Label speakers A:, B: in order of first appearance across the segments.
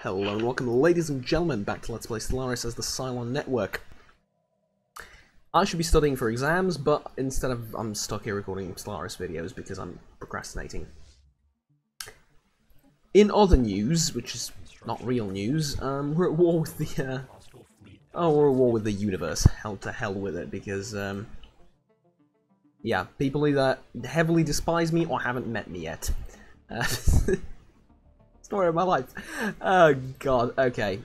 A: Hello and welcome, ladies and gentlemen, back to Let's Play Stellaris as the Cylon network. I should be studying for exams, but instead I'm stuck here recording Stellaris videos because I'm procrastinating. In other news, which is not real news, we're at war with the we're at war with the universe. Hell to hell with it, because yeah, people either heavily despise me or haven't met me yet. Story of my life. Oh god, okay.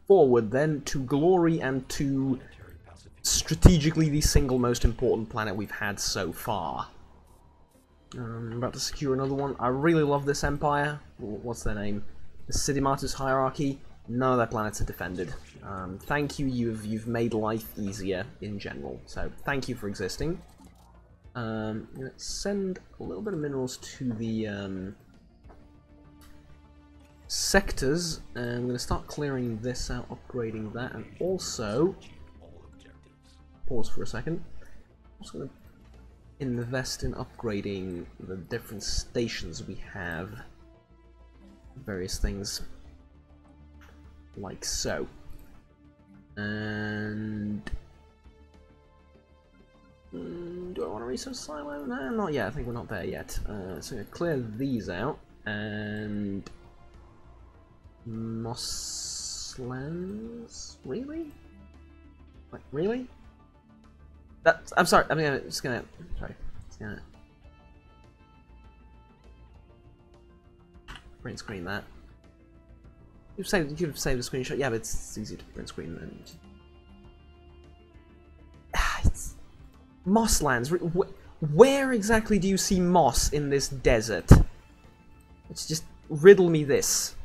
A: Forward then to glory and to strategically the single most important planet we've had so far. I'm about to secure another one. I really love this empire. What's their name? The Sidimatus hierarchy. None of their planets are defended. Thank you, you've made life easier in general. So thank you for existing. I'm going to send a little bit of minerals to the sectors, and I'm going to start clearing this out, upgrading that, and also, pause for a second, I'm just going to invest in upgrading the different stations we have, various things like so, and do I want to resource silo? No, not yet. I think we're not there yet. So I'm going to clear these out, and Mosslands? Really? Like, really? I'm sorry. I'm just gonna. Sorry. Just gonna print screen that. You could have saved a screenshot. Yeah, but it's easy to print screen and. It's Mosslands. Where exactly do you see moss in this desert? It's just riddle me this.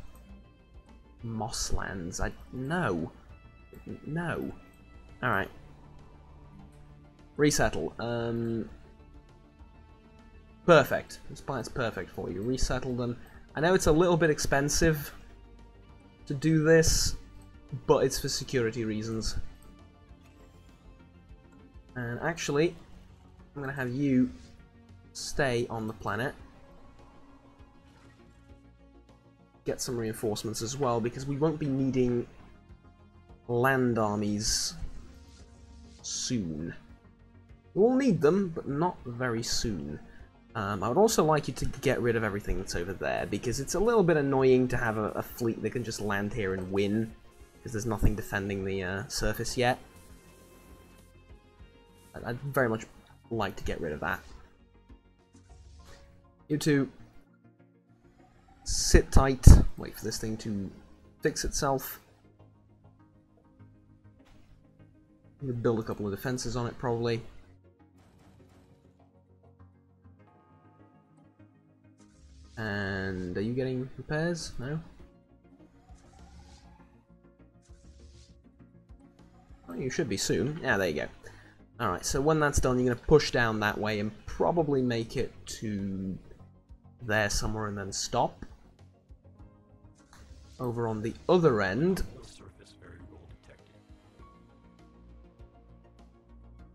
A: Mosslands. No. Alright. Resettle. Perfect. This planet's perfect for you. Resettle them. I know it's a little bit expensive to do this, but it's for security reasons. And actually, I'm going to have you stay on the planet. Get some reinforcements as well, because we won't be needing land armies soon. We'll need them, but not very soon. I would also like you to get rid of everything that's over there, because it's a little bit annoying to have a fleet that can just land here and win, because there's nothing defending the surface yet. I'd very much like to get rid of that. You two, sit tight, wait for this thing to fix itself. I'm going to build a couple of defenses on it, probably. And are you getting repairs? No? Oh, you should be soon. Yeah, there you go. Alright, so when that's done, you're going to push down that way and probably make it to there somewhere and then stop. Over on the other end,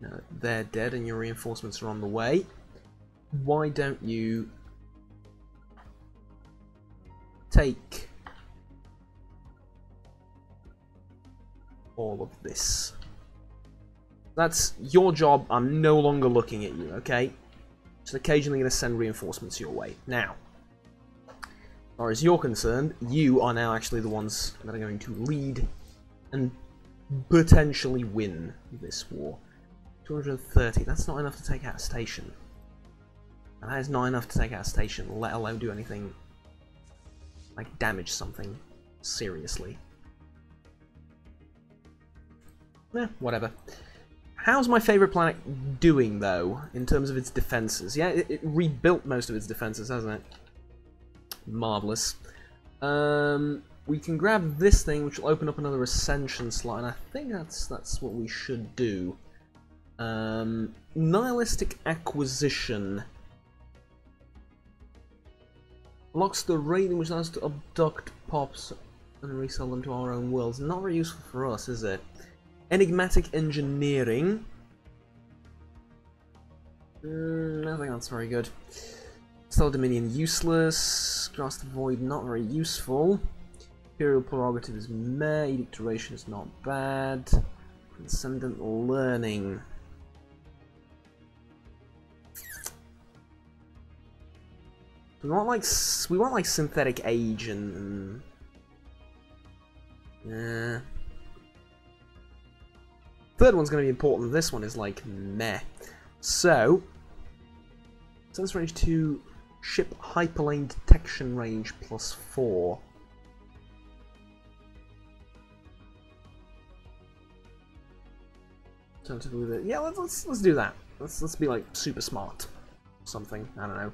A: no, they're dead and your reinforcements are on the way. Why don't you take all of this? That's your job. I'm no longer looking at you, okay? Just occasionally going to send reinforcements your way. Now, as far as you're concerned, you are now actually the ones that are going to lead and potentially win this war. 230, that's not enough to take out a station. And that is not enough to take out a station, let alone do anything like damage something seriously. Whatever. How's my favorite planet doing, though, in terms of its defenses? Yeah, it rebuilt most of its defenses, hasn't it? Marvelous. We can grab this thing, which will open up another ascension slot, and I think that's what we should do. Nihilistic acquisition locks the rate in which allows us to abduct pops and resell them to our own worlds. Not very useful for us, is it? Enigmatic engineering. I don't think that's very good. Stellar Dominion useless. Grasp the Void not very useful. Imperial Prerogative is meh. Edict Duration is not bad. Transcendent Learning. We want like Synthetic Age and yeah. Third one's going to be important. This one is like meh. So, sense range 2, ship hyperlane detection range +4. Yeah, let's do that. Let's be like super smart, something. I don't know.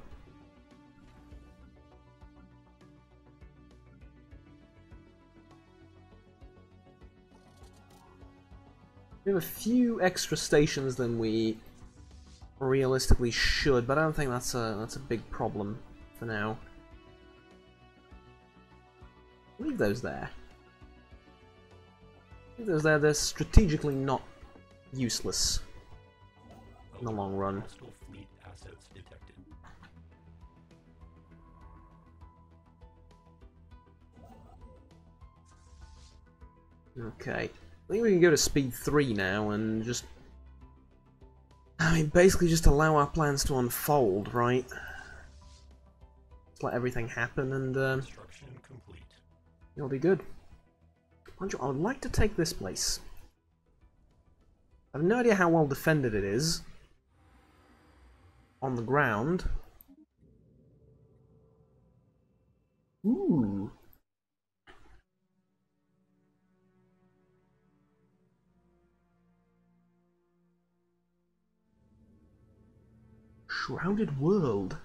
A: We have a few extra stations than we realistically should, but I don't think that's a big problem for now. Leave those there. Leave those there. They're strategically not useless in the long run. Okay. I think we can go to speed 3 now and just... I mean, basically just allow our plans to unfold, right? Just let everything happen and it'll be good. I would like to take this place. I have no idea how well defended it is on the ground. Ooh. Shrouded World.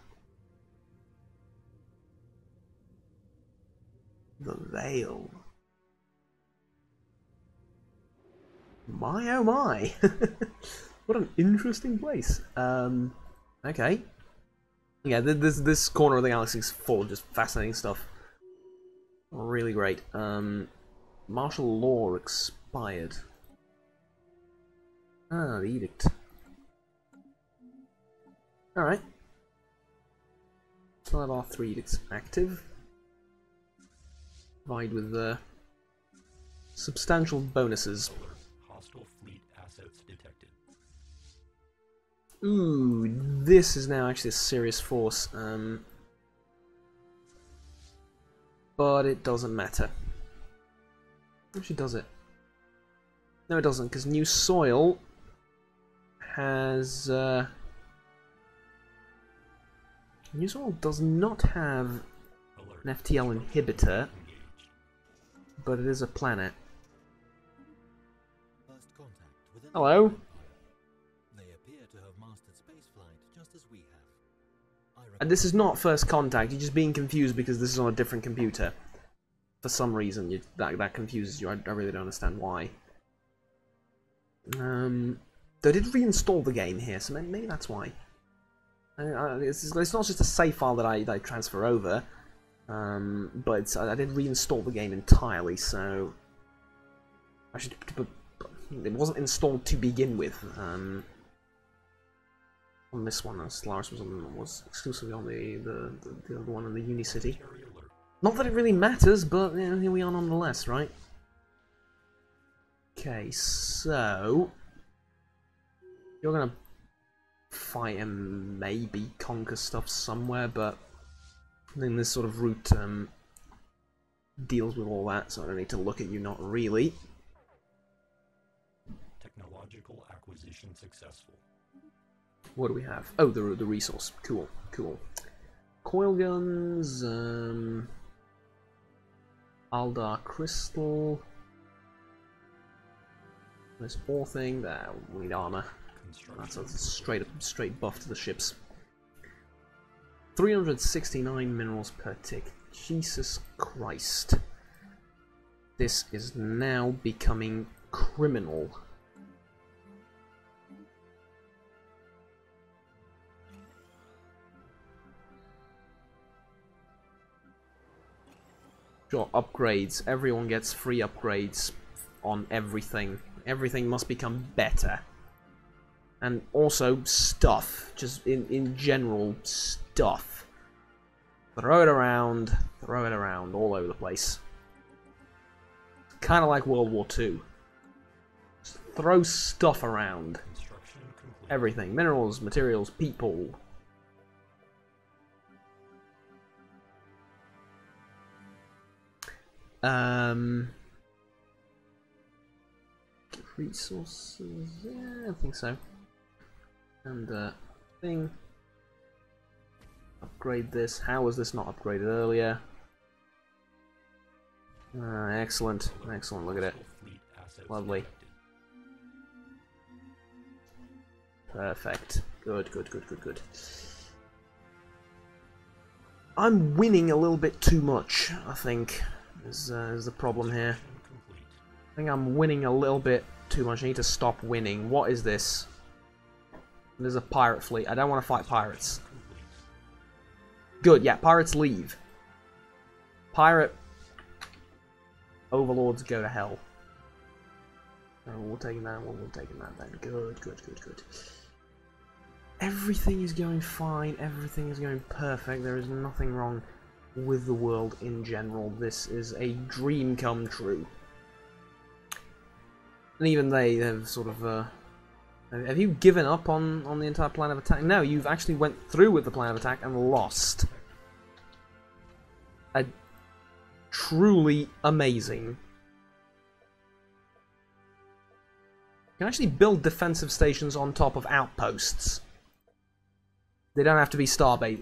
A: The Veil. My oh my! What an interesting place. Okay. Yeah, this corner of the galaxy is full of just fascinating stuff. Really great. Martial law expired. Ah, the edict. Alright. Still have our 3 edicts active. Provide with substantial bonuses.
B: Hostile fleet assets detected.
A: Ooh, this is now actually a serious force. But it doesn't matter. Actually, does it? No, it doesn't, because New Soil has... New Soil does not have an FTL inhibitor, but it is a planet. Hello?
C: They appear to have mastered spaceflight just as we have.
A: And this is not first contact, you're just being confused because this is on a different computer. For some reason, that confuses you, I really don't understand why. They did reinstall the game here, so maybe that's why. It's not just a save file that I transfer over, but I did reinstall the game entirely, so it wasn't installed to begin with. On this one, Stellaris was exclusively on the other one in the Unicity. Not that it really matters, but you know, here we are nonetheless, right? Okay, so you're gonna fight and maybe conquer stuff somewhere, but then this sort of route deals with all that, so I don't need to look at you, not really.
B: Technological acquisition successful.
A: What do we have? Oh, the resource. Cool, cool. Coil guns, Aldar Crystal. This ore thing, there, we need armor. That's a straight buff to the ships. 369 minerals per tick. Jesus Christ. This is now becoming criminal. Sure, upgrades. Everyone gets free upgrades on everything. Everything must become better. And also stuff, just in general stuff. throw it around all over the place. Kind of like World War II. Just throw stuff around.
B: Construction complete.
A: Everything. Minerals, materials, people. Resources, yeah, I think so. And thing. Upgrade this. How was this not upgraded earlier? Excellent, excellent. Look at it.
B: Hostile fleet assets
A: Lovely.
B: detected.
A: Perfect. Good, good, good, good, good. I'm winning a little bit too much, I think, is the problem here.
B: Complete.
A: I think I'm winning a little bit too much. I need to stop winning. What is this? There's a pirate fleet. I don't want to fight pirates.
B: Complete.
A: Good, yeah, pirates leave. Pirate overlords go to hell. Oh, we're taking that, we're taking that then. Good, good, good, good. Everything is going fine, everything is going perfect, there is nothing wrong with the world in general. This is a dream come true. And even they have sort of, have you given up on the entire plan of attack? No, you've actually went through with the plan of attack and lost. Truly amazing. You can actually build defensive stations on top of outposts. They don't have to be starbase.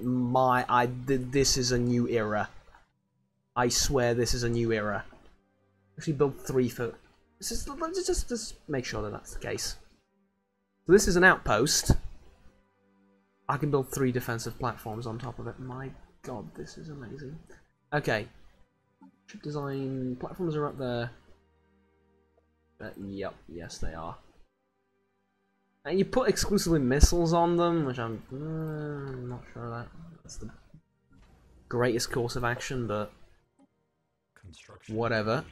A: This is a new era. I swear this is a new era. Actually build 3 for... Just make sure that that's the case. So this is an outpost. I can build 3 defensive platforms on top of it. My god, this is amazing. Okay. Ship design... Platforms are up there. Yep, yes they are. And you put exclusively missiles on them, which I'm not sure that's the greatest course of action, but
B: Construction
A: whatever.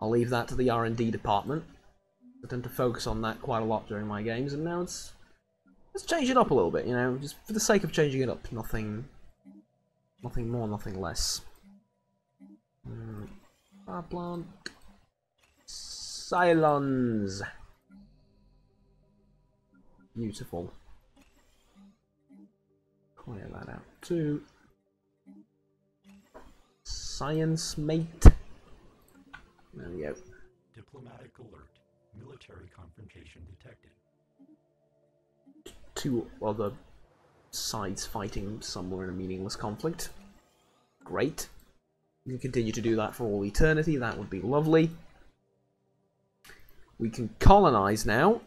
A: I'll leave that to the R&D department. I tend to focus on that quite a lot during my games, and now let's change it up a little bit, you know, just for the sake of changing it up. Nothing more, nothing less. Power plant. Cylons. Beautiful. Clear that out too. Science mate. There we go.
B: diplomatic alert. Military confrontation detected.
A: 2 other sides fighting somewhere in a meaningless conflict. Great. You can continue to do that for all eternity. That would be lovely. We can colonize now.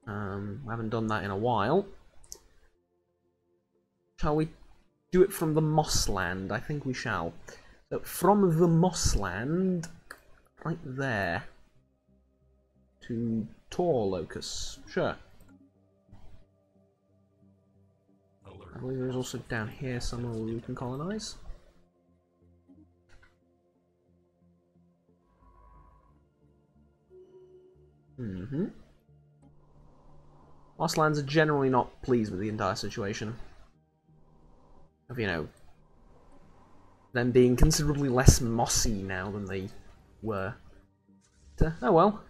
A: We haven't done that in a while. Shall we do it from the Mossland? I think we shall. So from the Mossland, right there, to Tor Locus. Sure.
B: Alert.
A: I believe there's also down here somewhere where we can colonize. Mosslands are generally not pleased with the entire situation. Of, you know, them being considerably less mossy now than they were. Oh well.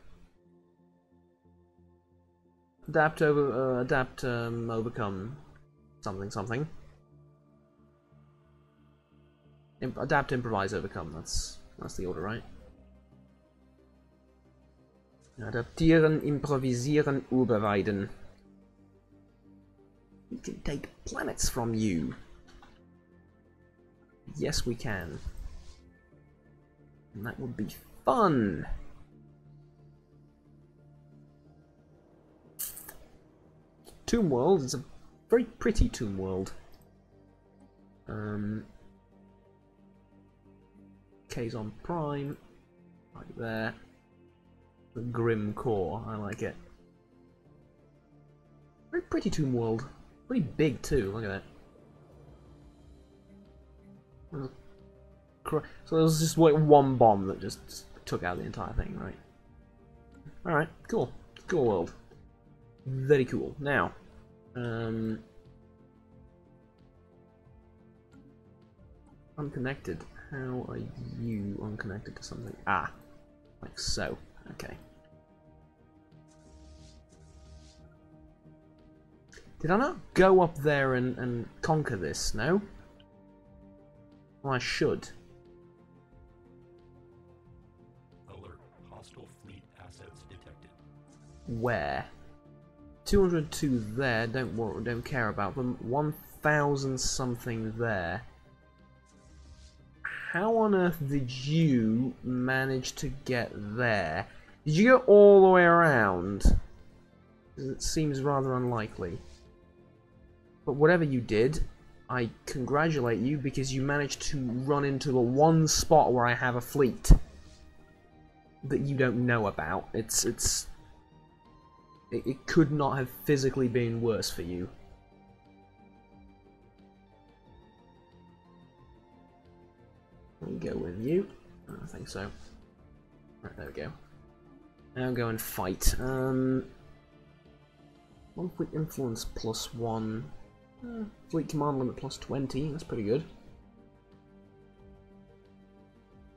A: Overcome something something. Adapt, improvise, overcome. That's the order, right? Adaptieren, improvisieren, überweiden. We can take planets from you. Yes, we can. And that would be fun. Tomb World is a very pretty tomb world. Kazon Prime, right there. The Grim Core, I like it. Very pretty tomb world. Pretty big too, look at that. So there was just like one bomb that just took out the entire thing, right? Alright, cool. Cool world. Very cool. Now, Unconnected. How are you unconnected to something? Ah, like so. Okay. Did I not go up there and conquer this? No? Well, I should.
B: Alert. Hostile fleet assets detected.
A: Where? 202 there. Don't care about them. 1,000 something there. How on earth did you manage to get there? Did you go all the way around? It seems rather unlikely. But whatever you did, I congratulate you because you managed to run into the one spot where I have a fleet that you don't know about. It could not have physically been worse for you. Let me go with you. I don't think so. Right, there we go. Now go and fight. One fleet influence +1. Fleet command limit +20. That's pretty good.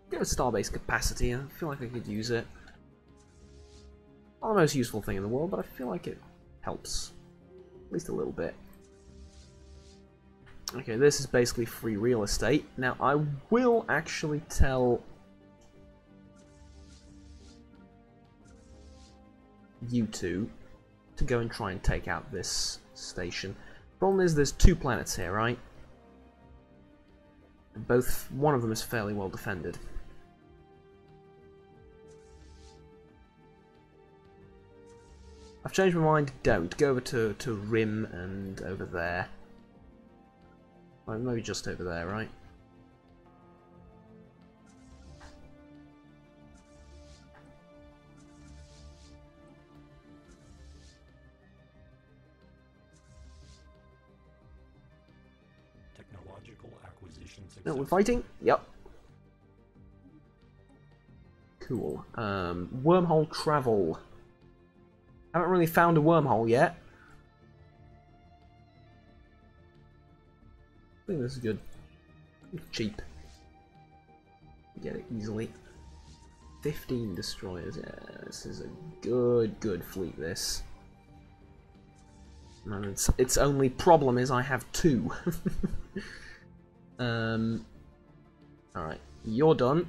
A: Get a starbase capacity. I feel like I could use it. Not the most useful thing in the world, but I feel like it helps. At least a little bit. Okay, this is basically free real estate. Now, I will actually tell you two to go and try and take out this station. Problem is, there's 2 planets here, right? One of them is fairly well defended. I've changed my mind. Don't go over to Rim and over there. Well, maybe just over there, right?
B: Technological acquisition
A: No,
B: successful.
A: we're fighting? Yep. Cool. Wormhole travel. Haven't really found a wormhole yet. I think this is good. Cheap. Get it easily. 15 destroyers. Yeah, this is a good fleet, this. And its only problem is I have 2. Alright, you're done.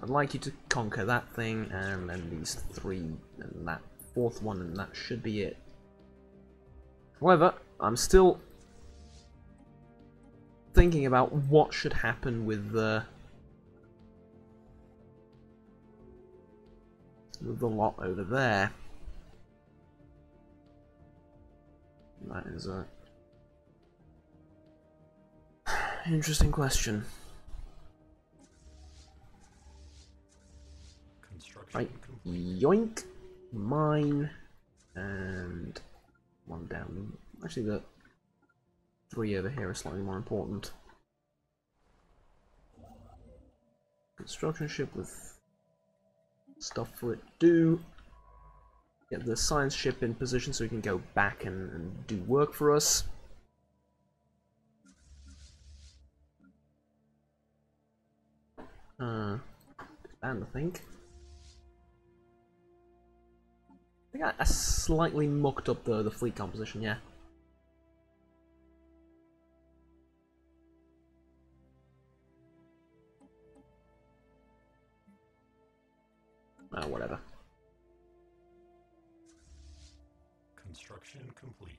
A: I'd like you to conquer that thing, and then these 3, and that 4th one, and that should be it. However, I'm still thinking about what should happen with the lot over there. That is a interesting question.
B: Construction
A: Right,
B: complete.
A: yoink, mine, and 1 down. Actually, the 3 over here are slightly more important. Construction ship with stuff for it to do. Get the science ship in position so we can go back and do work for us. Expand, I think. I slightly mucked up the fleet composition, yeah. Oh, whatever.
B: Construction complete.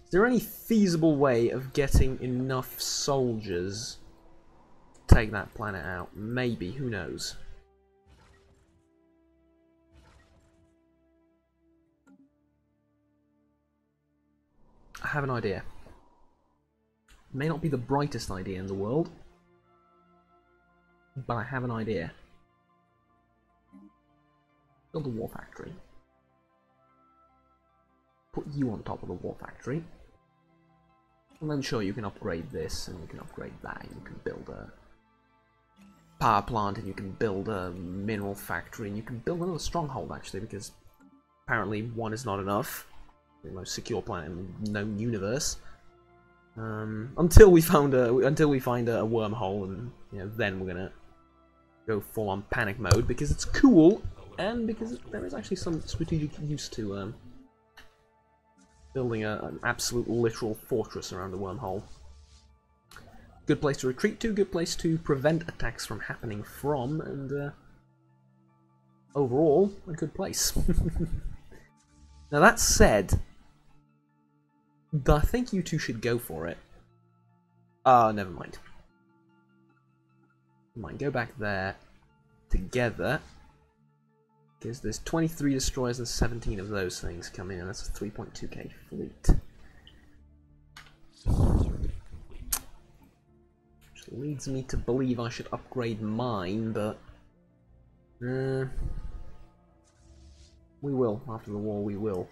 A: Is there any feasible way of getting enough soldiers to take that planet out? Maybe, who knows? I have an idea. It may not be the brightest idea in the world, but I have an idea. Build a war factory. Put you on top of the war factory. And then sure, you can upgrade this, and you can upgrade that, and you can build a power plant, and you can build a mineral factory, and you can build another stronghold, actually, because apparently 1 is not enough. The most secure planet in the known universe. Until we find a wormhole, and then we're gonna go full on panic mode because it's cool and because there is actually some strategic use to building an absolute literal fortress around the wormhole. Good place to retreat to, good place to prevent attacks from happening from, and overall, a good place. Now that said, I think you two should go for it. Never mind. Go back there together. Because there's 23 destroyers and 17 of those things coming in. That's a 3.2k fleet. Which leads me to believe I should upgrade mine, but we will. After the war, we will.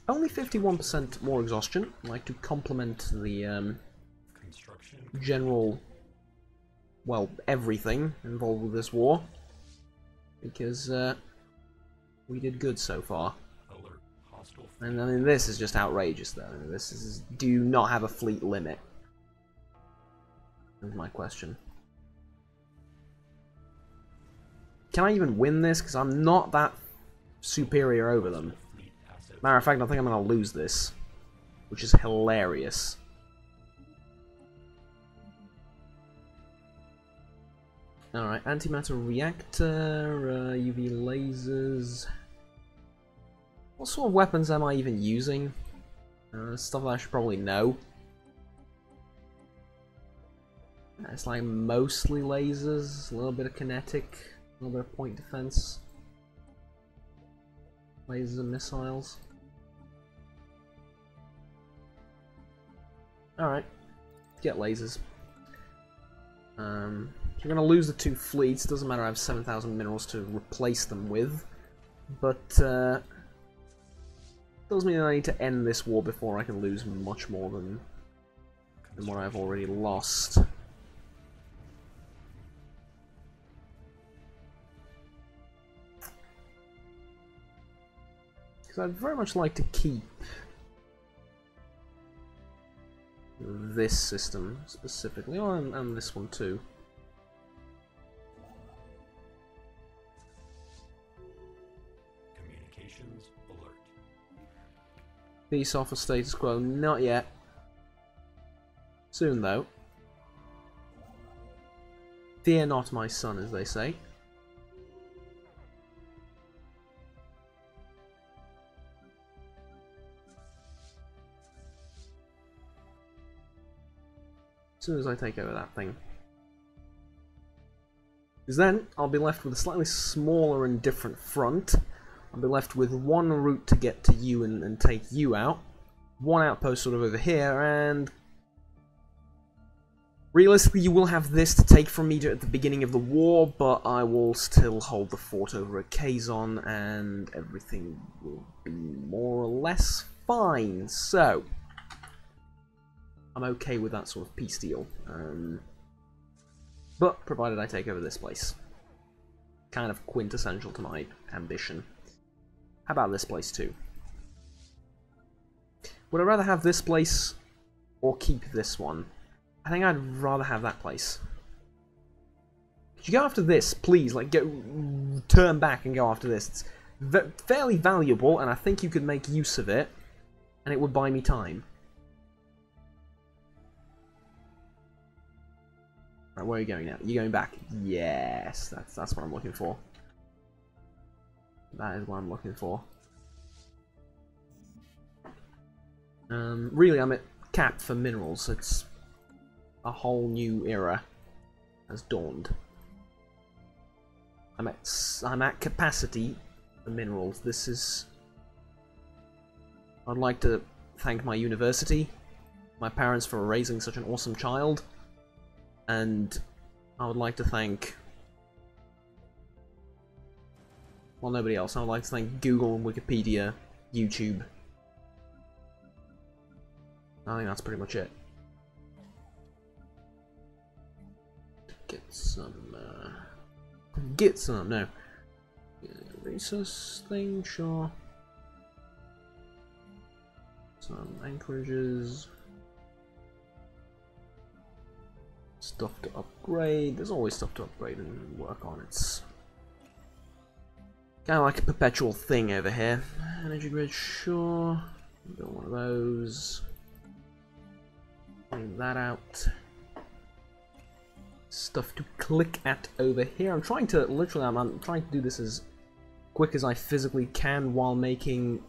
A: Only 51% more exhaustion. I like to complement the general, well, everything involved with this war, because we did good so far. And I mean, this is just outrageous, though. This is, do you not have a fleet limit? That's my question. Can I even win this? Because I'm not that superior over them. Matter of fact, I think I'm going to lose this, which is hilarious. Alright, antimatter reactor, UV lasers. What sort of weapons am I even using? Stuff that I should probably know. It's like mostly lasers, a little bit of kinetic, a little bit of point defense. Lasers and missiles. Alright, get lasers. You're gonna lose the 2 fleets, doesn't matter, I have 7,000 minerals to replace them with. But, does mean I need to end this war before I can lose much more than what I've already lost. Because I'd very much like to keep this system specifically, oh, and this one too.
B: Communications alert.
A: Peace offer status quo, not yet. Soon though. Fear not, my son, as they say. As soon as I take over that thing. Because then I'll be left with a slightly smaller and different front. I'll be left with one route to get to you and take you out. One outpost sort of over here, and realistically you will have this to take from me at the beginning of the war, but I will still hold the fort over at Cylon, and everything will be more or less fine. So I'm okay with that sort of peace deal. But provided I take over this place. Kind of quintessential to my ambition. How about this place too? Would I rather have this place or keep this one? I think I'd rather have that place. Could you go after this, please? Like, turn back and go after this. It's fairly valuable, and I think you could make use of it, and it would buy me time. Right, where are you going now? You're going back. Yes, that's what I'm looking for. That is what I'm looking for. Really, I'm at cap for minerals. It's a whole new era has dawned. I'm at capacity for minerals. This is. I'd like to thank my university, my parents for raising such an awesome child, and I would like to thank. Well, nobody else. I would like to thank Google, Wikipedia, YouTube. I think that's pretty much it. Get some, no. Resource thing, sure. Some anchorages. Stuff to upgrade. There's always stuff to upgrade and work on. It's kind of like a perpetual thing over here. Energy grid, sure. Build one of those. Clean that out. Stuff to click at over here. I'm trying to literally. I'm trying to do this as quick as I physically can while making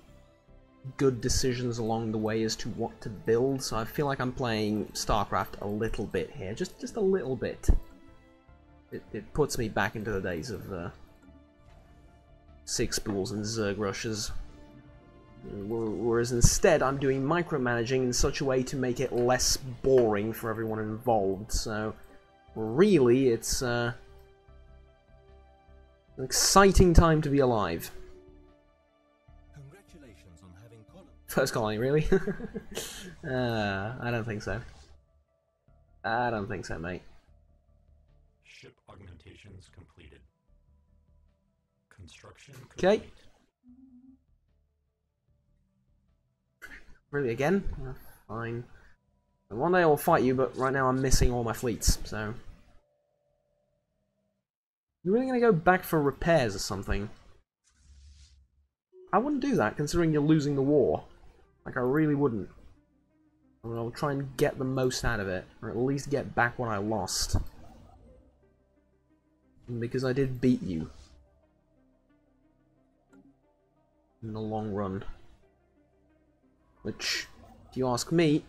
A: good decisions along the way as to what to build. So I feel like I'm playing StarCraft a little bit here, just a little bit. It puts me back into the days of Six Spools and Zerg rushes. Whereas instead I'm doing micromanaging in such a way to make it less boring for everyone involved. So really it's an exciting time to be alive.
C: Congratulations on having
A: First colony, really? I don't think so. I don't think so, mate.
B: Ship augmentations completed. Construction
A: Okay.
B: complete.
A: Really, again? Fine. One day I'll fight you, but right now I'm missing all my fleets, so... You're really gonna go back for repairs or something? I wouldn't do that, considering you're losing the war. Like, I really wouldn't. I mean, I'll try and get the most out of it, or at least get back what I lost. Because I did beat you. In the long run. Which, if you ask me,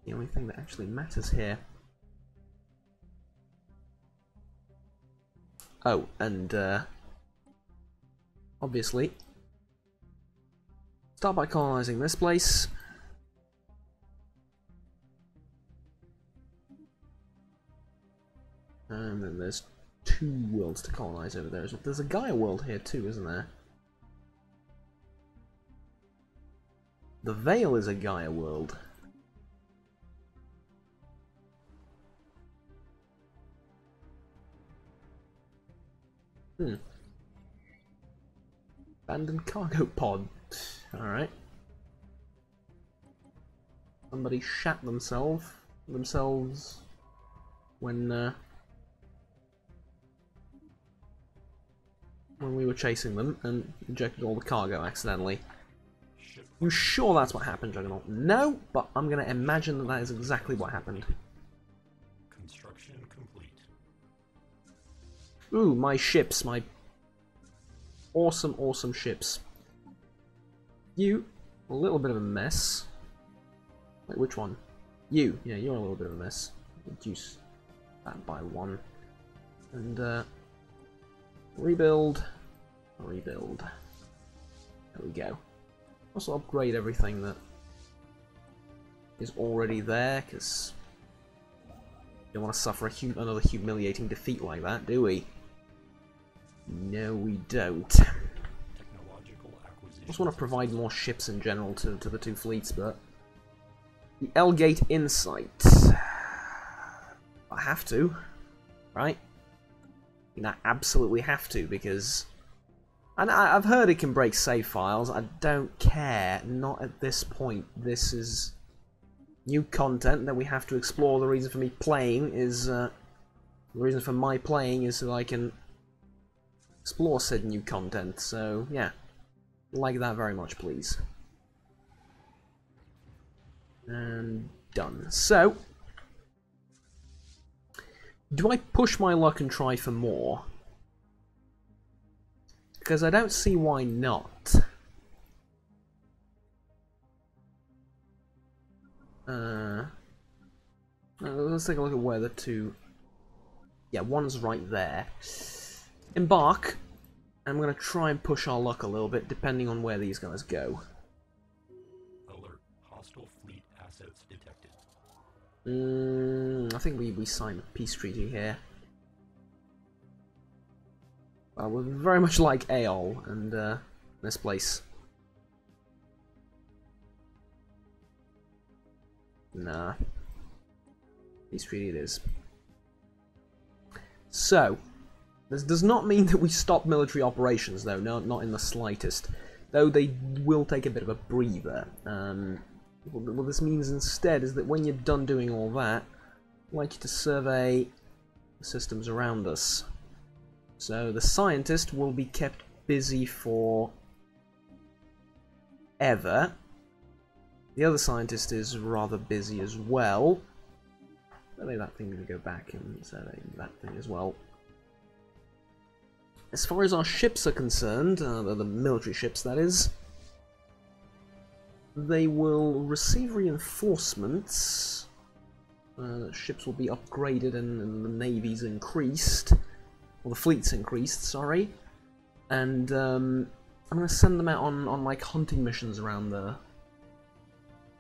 A: the only thing that actually matters here. Oh, and obviously, start by colonizing this place. And then there's 2 worlds to colonize over there. There's a Gaia world here too, isn't there? The Veil is a Gaia world. Abandoned cargo pod. Alright. Somebody shat themselves when we were chasing them and ejected all the cargo accidentally. You sure that's what happened, Juggernaut? No, but I'm going to imagine that that is exactly what happened.
B: Construction complete.
A: Ooh, my ships, my awesome, awesome ships. You, a little bit of a mess. Wait, which one? You, yeah, you're a little bit of a mess. Reduce that by 1. And, rebuild. Rebuild. There we go. Also upgrade everything that is already there, because we don't want to suffer another humiliating defeat like that, do we? No, we don't.
B: Technological acquisition.
A: Just want to provide more ships in general to the 2 fleets, but the L-Gate Insight. I have to, right? I mean, I absolutely have to, because... And I've heard it can break save files. I don't care. Not at this point. This is new content that we have to explore. The reason for me playing is... the reason for my playing is so that I can explore said new content. So, yeah. Like that very much, please. And done. So, do I push my luck and try for more? Because I don't see why not. Let's take a look at where the 2... Yeah, one's right there. Embark. I'm going to try and push our luck a little bit, depending on where these guys go.
B: Alert. Hostile fleet assets detected.
A: I think we signed a peace treaty here. We're very much like Aeol and this place. Nah. Peace treaty it is. So, this does not mean that we stop military operations, though. No, not in the slightest. though they will take a bit of a breather. What this means instead is that when you're done doing all that, I'd like you to survey the systems around us. So the scientist will be kept busy for ever. The other scientist is rather busy as well. Maybe that thing can go back and survey that thing as well. As far as our ships are concerned, the military ships that is, they will receive reinforcements. Ships will be upgraded and the navy's increased. Or the fleet's increased, sorry. And I'm going to send them out on like hunting missions around the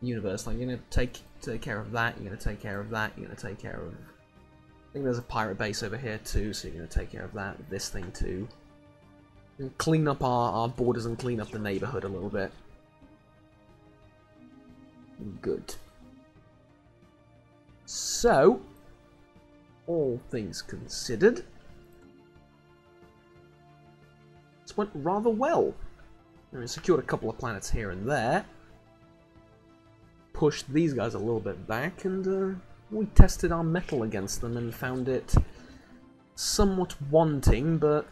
A: universe. Like, you're going to take care of that, you're going to take care of that, you're going to take care of... I think there's a pirate base over here too, so you're going to take care of that, this thing too. And clean up our borders and clean up the neighborhood a little bit. Good. So, all things considered, this went rather well. We secured a couple of planets here and there, pushed these guys a little bit back, and we tested our metal against them and found it somewhat wanting, but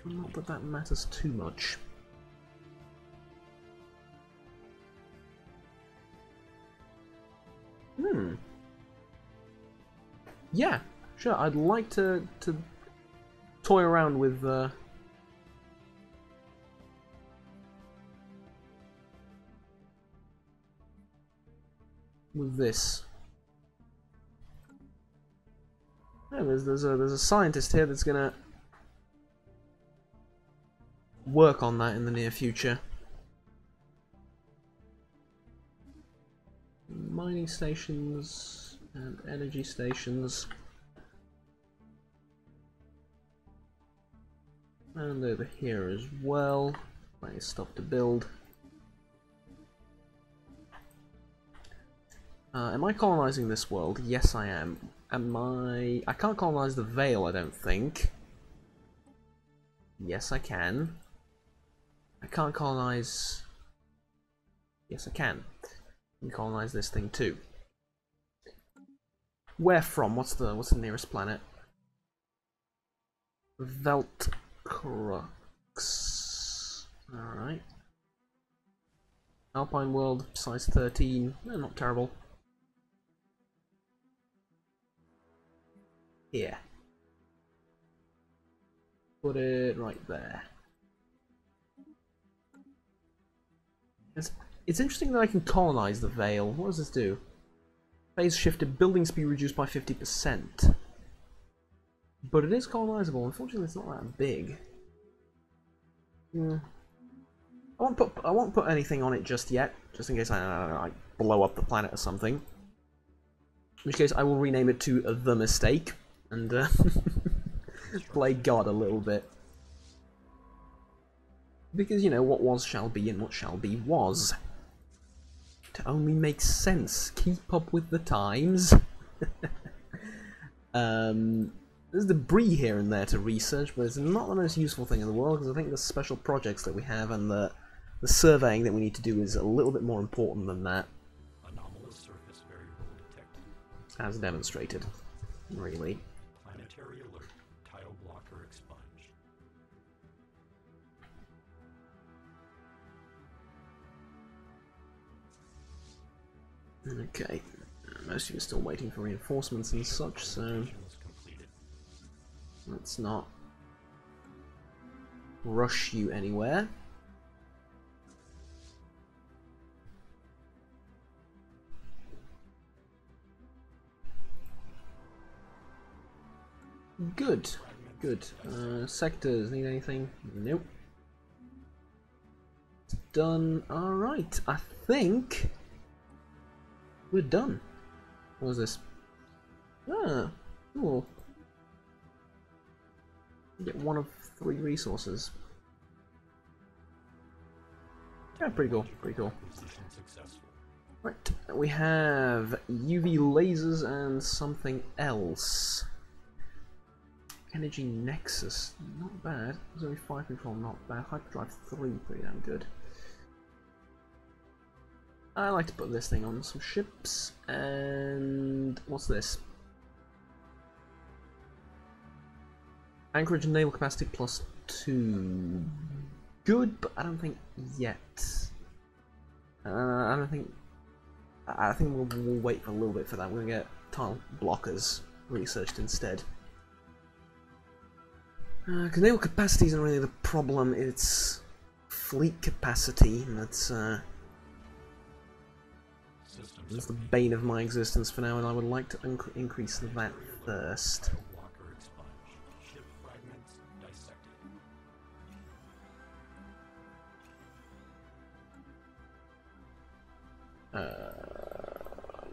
A: not that that matters too much. Yeah, sure, I'd like to toy around with this. Yeah, there's a scientist here that's gonna work on that in the near future. Mining stations and energy stations. And over here as well. Plenty of stuff to build. Am I colonizing this world? Yes, I am. I can't colonize the Veil, I don't think. Yes, I can. I can't colonize... Yes, I can. I can colonize this thing too. Where from? What's the nearest planet? Veltcrux. Alright. Alpine world, size 13. Not terrible. Here. Put it right there. It's interesting that I can colonize the Veil. What does this do? Phase shifted, building speed reduced by 50%. But it is colonizable. Unfortunately, it's not that big. I won't put anything on it just yet, just in case I blow up the planet or something. In which case, I will rename it to The Mistake and play God a little bit. Because, you know, what was shall be and what shall be was. To only make sense. Keep up with the times. There's debris here and there to research, but it's not the most useful thing in the world, because I think the special projects that we have and the surveying that we need to do is a little bit more important than that.
B: Anomalous surface variable detected.
A: As demonstrated. Really.
B: Planetary alert. Tile blocker expunged.
A: Okay. Most of you are still waiting for reinforcements and such, so let's not rush you anywhere. Good. Good. Sectors, need anything? Nope. It's done. Alright, I think we're done. What was this? Ah, cool. Get one of 3 resources. Yeah, pretty cool, pretty cool. Right, we have UV lasers and something else. Energy Nexus, not bad. There's only 5 control, not bad. Hyperdrive 3, pretty damn good. I like to put this thing on some ships, and what's this? Anchorage and naval capacity +2. Good, but I don't think yet. I think we'll wait for a little bit for that. We're gonna get tile blockers researched instead. Because naval capacity isn't really the problem, it's fleet capacity, and that's the bane of my existence for now, and I would like to increase that first.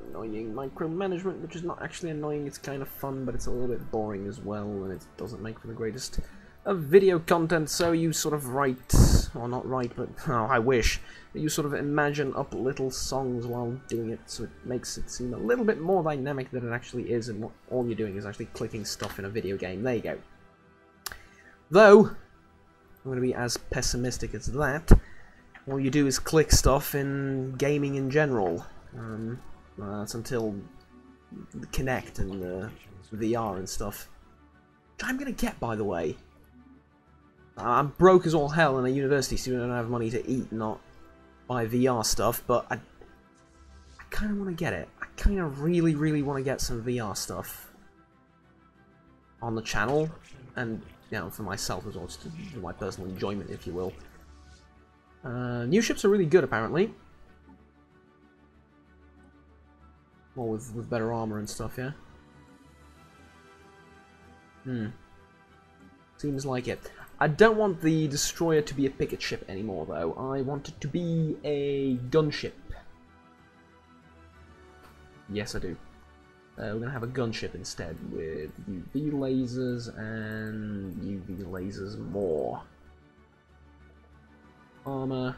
A: Annoying micromanagement, which is not actually annoying, it's kind of fun, but it's a little bit boring as well, and it doesn't make for the greatest of video content, so you sort of write, or not write, but oh, I wish, you sort of imagine up little songs while doing it, so it makes it seem a little bit more dynamic than it actually is, and all you're doing is actually clicking stuff in a video game. There you go. Though, I'm going to be as pessimistic as that. All you do is click stuff in gaming in general. That's until the Kinect and the VR and stuff. Which I'm going to get, by the way. I'm broke as all hell and a university student, I don't have money to eat, not buy VR stuff, but I kind of want to get it. I kind of really, really want to get some VR stuff on the channel, and, you know, for myself as well, just for my personal enjoyment, if you will. New ships are really good, apparently. Well, with better armor and stuff, yeah? Seems like it. I don't want the destroyer to be a picket ship anymore, though. I want it to be a gunship. Yes, I do. We're going to have a gunship instead, with UV lasers and UV lasers more. Armor,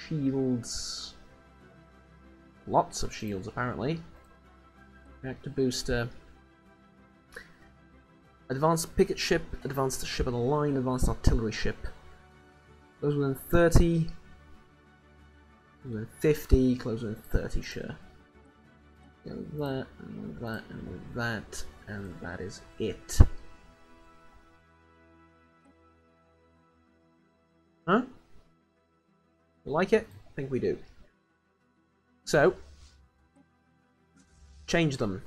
A: shields, lots of shields apparently, reactor booster, advanced picket ship, advanced ship of the line, advanced artillery ship. Close within 30, within 50, close within 30, sure. Go with that, and with that, and with that, and that is it. Huh? You like it? I think we do. So, change them.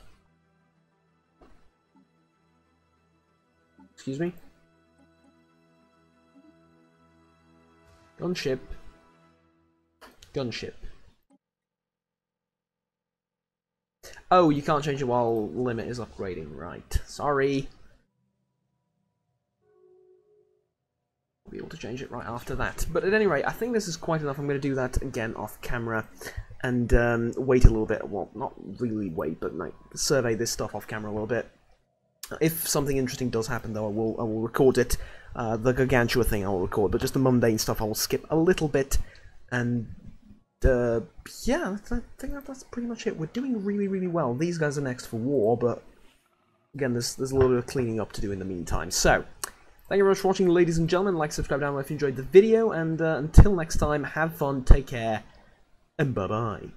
A: Excuse me? Gunship. Gunship. Oh, you can't change it while limit is upgrading, right. Sorry. Be able to change it right after that. But at any rate, I think this is quite enough. I'm going to do that again off camera and wait a little bit. Well, not really wait, but like, survey this stuff off camera a little bit. If something interesting does happen, though, I will record it. The Gargantua thing I will record, but just the mundane stuff I will skip a little bit. And yeah, I think that's pretty much it. We're doing really, really well. These guys are next for war, but again, there's a little bit of cleaning up to do in the meantime. So. Thank you very much for watching, ladies and gentlemen. Like, subscribe down below if you enjoyed the video, and until next time, have fun, take care, and bye-bye.